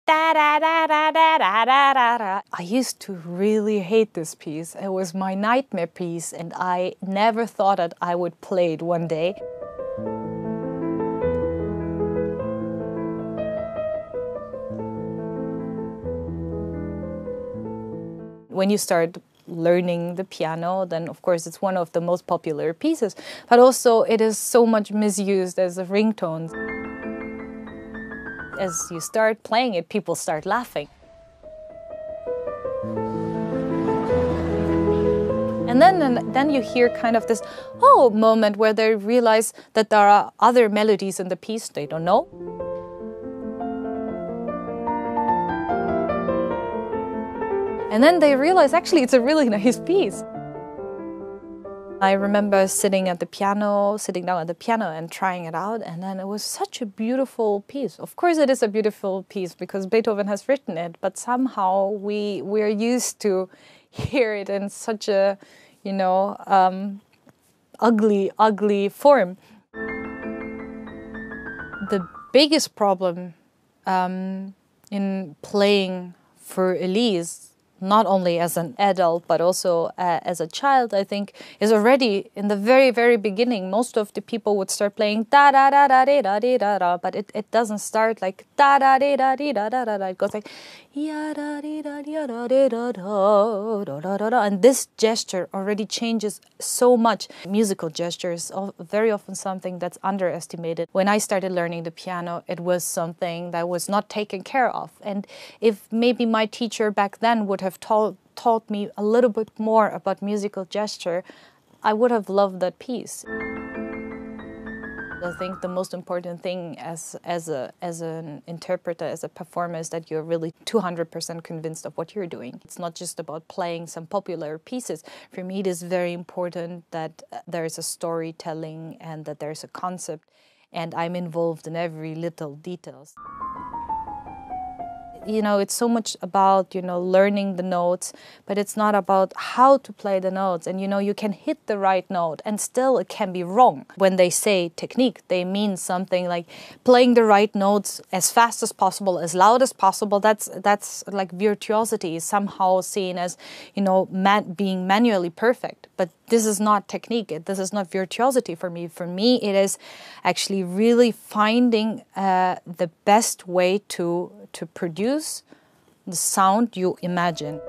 Da, da, da, da, da, da, da, da, da. I used to really hate this piece. It was my nightmare piece, and I never thought that I would play it one day. When you start learning the piano, then of course it's one of the most popular pieces, but also it is so much misused as a ringtone. As you start playing it, people start laughing. And then you hear kind of this moment where they realize that there are other melodies in the piece they don't know. And then they realize actually it's a really nice piece. I remember sitting down at the piano and trying it out, and then it was such a beautiful piece. Of course it is a beautiful piece because Beethoven has written it, but somehow we're used to hear it in such a, ugly form. The biggest problem in playing for Élise, not only as an adult, but also as a child, I think, is already in the very, very beginning. Most of the people would start playing da da da da da da da da, but it doesn't start like da da da da da da da da. It goes like ya da da da da da da da da da, and this gesture already changes so much. Musical gesture is very often something that's underestimated. When I started learning the piano, it was something that was not taken care of, and if maybe my teacher back then would have taught me a little bit more about musical gesture, I would have loved that piece. I think the most important thing as an interpreter, as a performer, is that you're really 200% convinced of what you're doing. It's not just about playing some popular pieces. For me, it is very important that there is a storytelling and that there's a concept, and I'm involved in every little details. It's so much about, learning the notes, but it's not about how to play the notes. And, you can hit the right note and still it can be wrong. When they say technique, they mean something like playing the right notes as fast as possible, as loud as possible. That's like virtuosity is somehow seen as, being manually perfect. But this is not technique. This is not virtuosity for me. For me, it is actually really finding the best way to produce the sound you imagine.